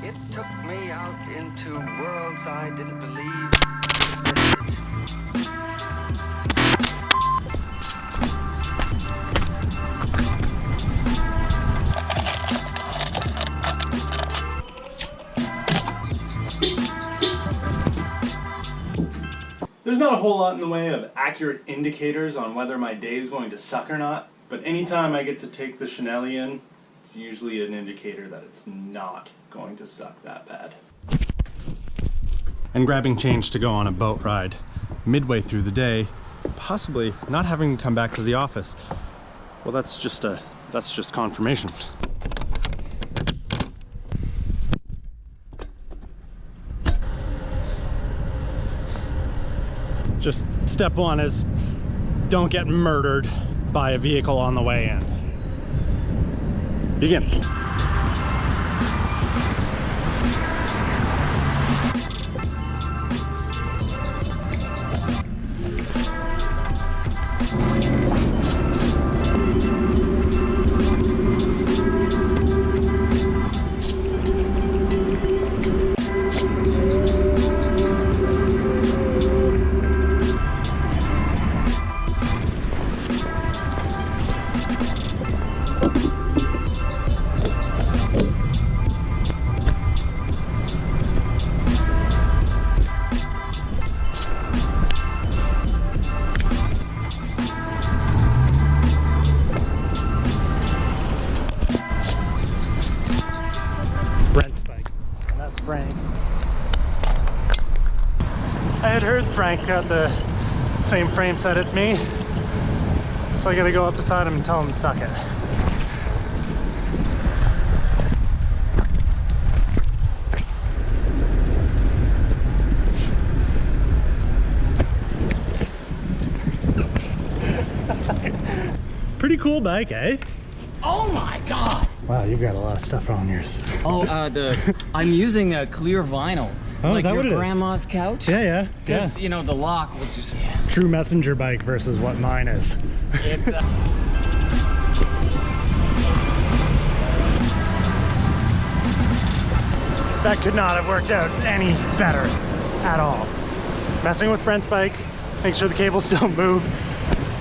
It took me out into worlds I didn't believe existed. There's not a whole lot in the way of accurate indicators on whether my day is going to suck or not, but anytime I get to take the Chenellian, it's usually an indicator that it's not going to suck that bad. And grabbing change to go on a boat ride midway through the day, possibly not having to come back to the office. Well, that's just confirmation. Just step one is don't get murdered by a vehicle on the way in. Begin. Frank. I had heard Frank got the same frame set as me, so I gotta go up beside him and tell him to suck it. Pretty cool bike, eh? Oh my God! Wow, you've got a lot of stuff on yours. Oh, I'm using a clear vinyl. Oh, like is that your what it is? Grandma's couch? Yeah. Because, you know, the lock was just... True messenger bike versus what mine is. That could not have worked out any better at all. Messing with Brent's bike, make sure the cables don't move,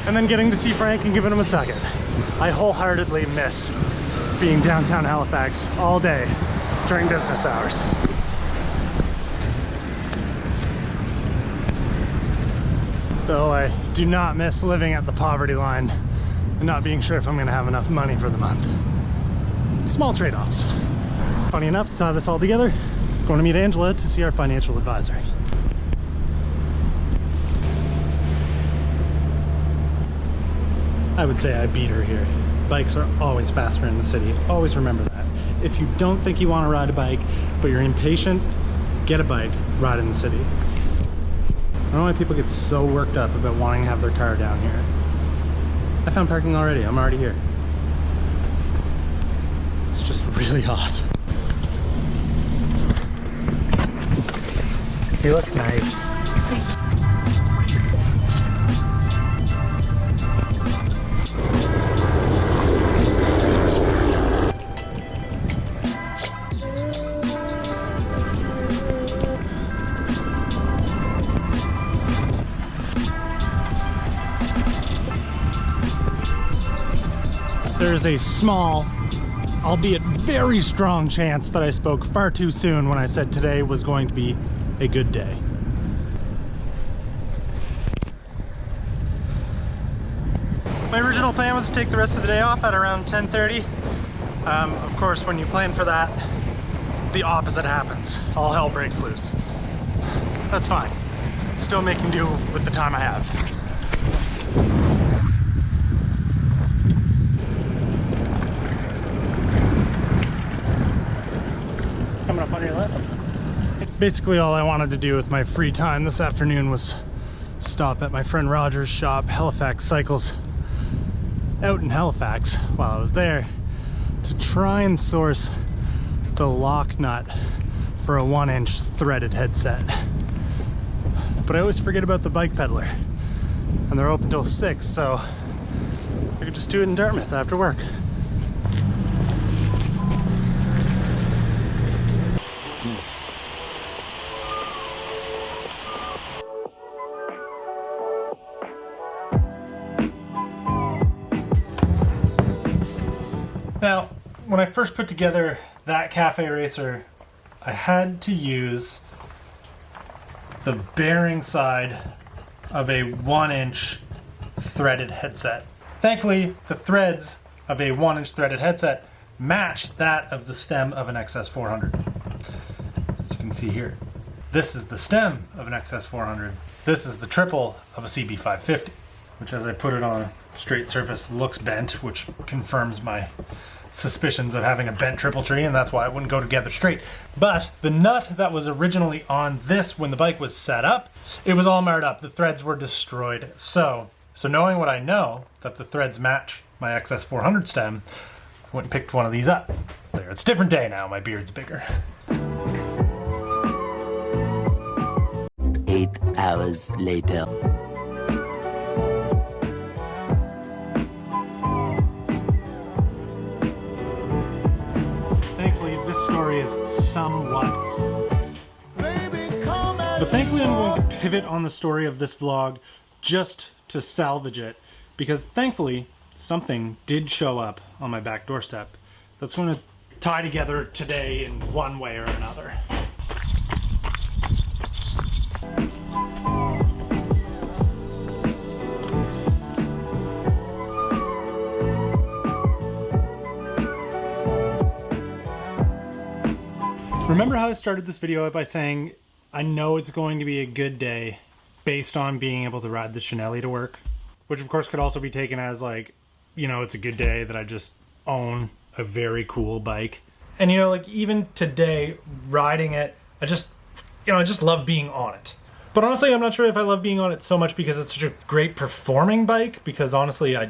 and then getting to see Frank and giving him a second. I wholeheartedly miss being downtown Halifax all day during business hours. Though I do not miss living at the poverty line and not being sure if I'm gonna have enough money for the month. Small trade-offs. Funny enough, to tie this all together, going to meet Angela to see our financial advisor. I would say I beat her here. Bikes are always faster in the city. Always remember that. If you don't think you want to ride a bike, but you're impatient, get a bike, ride in the city. I don't know why people get so worked up about wanting to have their car down here. I found parking already. I'm already here. It's just really hot. You look nice. There's a small, albeit very strong chance that I spoke far too soon when I said today was going to be a good day. My original plan was to take the rest of the day off at around 10:30. Of course, when you plan for that, the opposite happens. All hell breaks loose. That's fine. Still making do with the time I have. Coming up on your left. Basically all I wanted to do with my free time this afternoon was stop at my friend Roger's shop, Halifax Cycles, out in Halifax while I was there to try and source the lock nut for a 1-inch threaded headset. But I always forget about the Bike Peddler, and they're open till 6, so I could just do it in Dartmouth after work. Now, when I first put together that cafe racer, I had to use the bearing side of a 1-inch threaded headset. Thankfully, the threads of a 1-inch threaded headset match that of the stem of an XS400. As you can see here, this is the stem of an XS400. This is the triple of a CB550, which, as I put it on a straight surface, looks bent, which confirms my suspicions of having a bent triple tree, and that's why it wouldn't go together straight. But the nut that was originally on this when the bike was set up, it was all marred up. The threads were destroyed. So knowing what I know, that the threads match my XS400 stem, I went and picked one of these up. There, it's a different day now. My beard's bigger. 8 hours later. Thankfully, this story is somewhat. But thankfully, I'm going to pivot on the story of this vlog just to salvage it, because thankfully, something did show up on my back doorstep that's going to tie together today in one way or another. Remember how I started this video by saying I know it's going to be a good day based on being able to ride the Shinelli to work? Which of course could also be taken as like, you know, it's a good day that I just own a very cool bike. And you know, like even today, riding it, I just love being on it. But honestly, I'm not sure if I love being on it so much because it's such a great performing bike, because honestly, I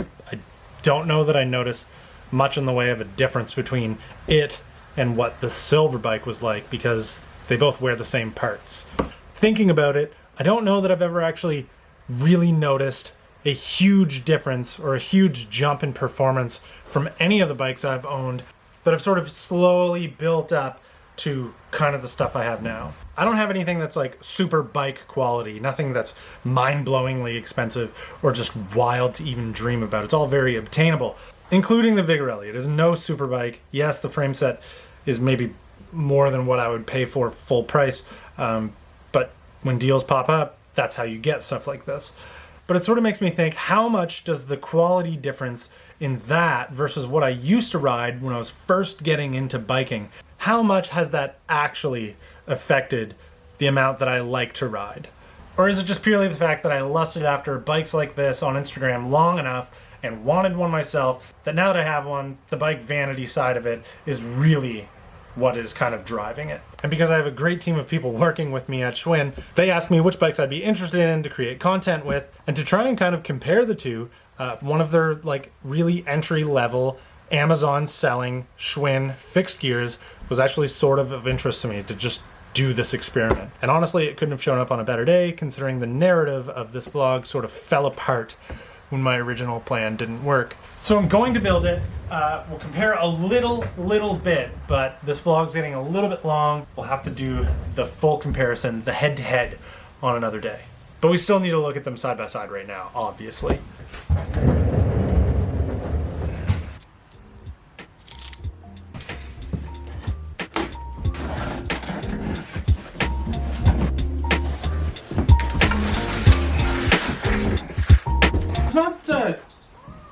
don't know that I notice much in the way of a difference between it and what the silver bike was like, because they both wear the same parts. Thinking about it, I don't know that I've ever actually really noticed a huge difference or a huge jump in performance from any of the bikes I've owned that have sort of slowly built up to kind of the stuff I have now. I don't have anything that's like super bike quality, nothing that's mind-blowingly expensive or just wild to even dream about. It's all very obtainable, including the Vigorelli. It is no super bike. Yes, the frame set is maybe more than what I would pay for full price, but when deals pop up, that's how you get stuff like this. But it sort of makes me think, how much does the quality difference in that versus what I used to ride when I was first getting into biking, how much has that actually affected the amount that I like to ride? Or is it just purely the fact that I lusted after bikes like this on Instagram long enough and wanted one myself, that now that I have one, the bike vanity side of it is really what is kind of driving it? And because I have a great team of people working with me at Schwinn, they asked me which bikes I'd be interested in to create content with, and to try and kind of compare the two, one of their like really entry level Amazon selling Schwinn fixed gears was actually sort of interest to me to just do this experiment. And honestly, it couldn't have shown up on a better day, considering the narrative of this vlog sort of fell apart when my original plan didn't work. So I'm going to build it. We'll compare a little bit, but this vlog's getting a little bit long. We'll have to do the full comparison, the head-to-head, on another day. But we still need to look at them side by side right now, obviously.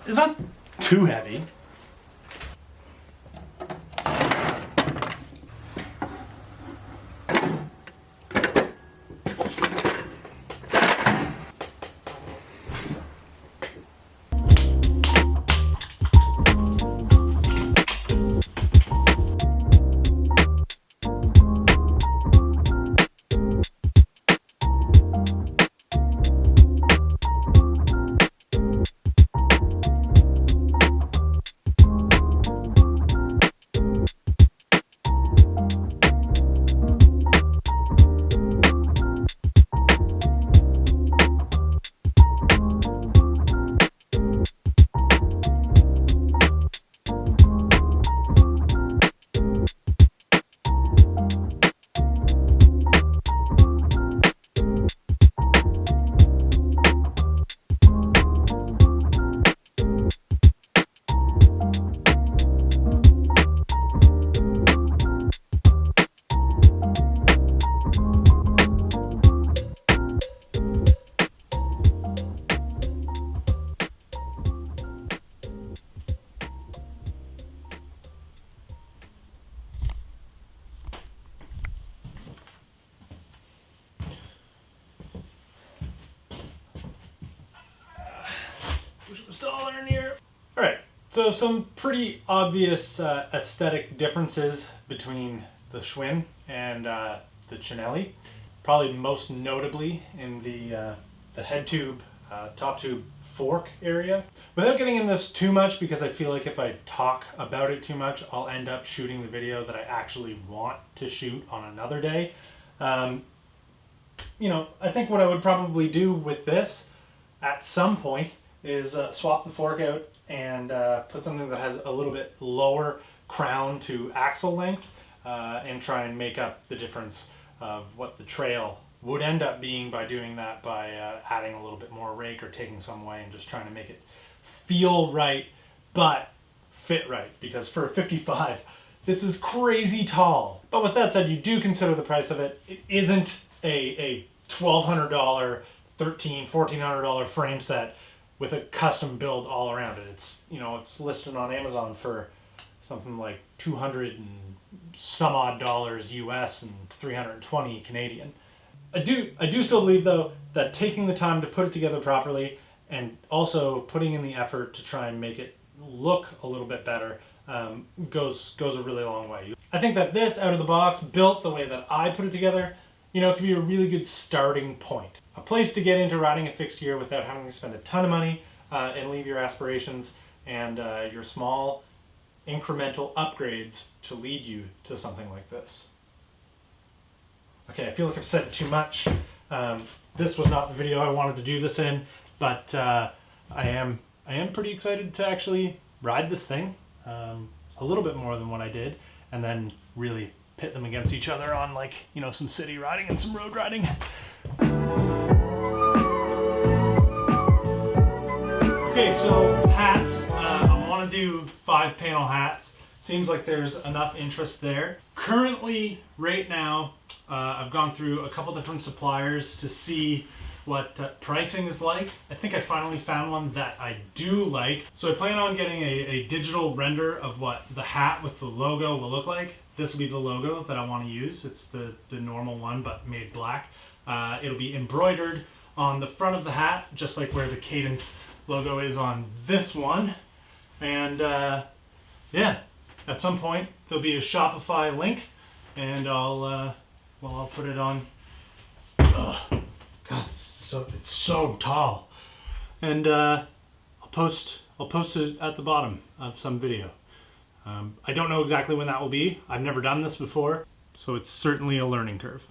It's not too heavy. still learning here. All right, so some pretty obvious aesthetic differences between the Schwinn and the Cinelli. Probably most notably in the head tube, top tube fork area. Without getting in this too much, because I feel like if I talk about it too much, I'll end up shooting the video that I actually want to shoot on another day. You know, I think what I would probably do with this at some point is swap the fork out and put something that has a little bit lower crown to axle length and try and make up the difference of what the trail would end up being by doing that, by adding a little bit more rake or taking some away and just trying to make it feel right but fit right, because for a 55 this is crazy tall. But with that said, you do consider the price of it. It isn't a $1,200, $1,300, $1,400 frame set with a custom build all around it. It's, you know, it's listed on Amazon for something like 200 and some odd dollars US and 320 Canadian. I do still believe though that taking the time to put it together properly and also putting in the effort to try and make it look a little bit better goes a really long way. I think that this out of the box, built the way that I put it together, you know, it can be a really good starting point. A place to get into riding a fixed gear without having to spend a ton of money and leave your aspirations and your small incremental upgrades to lead you to something like this. Okay, I feel like I've said too much. This was not the video I wanted to do this in, but I am pretty excited to actually ride this thing a little bit more than what I did, and then really pit them against each other on, like, you know, some city riding and some road riding. Okay, so hats. I want to do 5-panel hats. Seems like there's enough interest there. Currently, right now, I've gone through a couple different suppliers to see what pricing is like. I think I finally found one that I do like. So I plan on getting a digital render of what the hat with the logo will look like. This will be the logo that I want to use. It's the normal one, but made black. It'll be embroidered on the front of the hat, just like where the Cadence logo is on this one. And yeah, at some point there'll be a Shopify link, and I'll put it on. Ugh. God, it's so tall, and I'll post it at the bottom of some video. I don't know exactly when that will be. I've never done this before, so it's certainly a learning curve.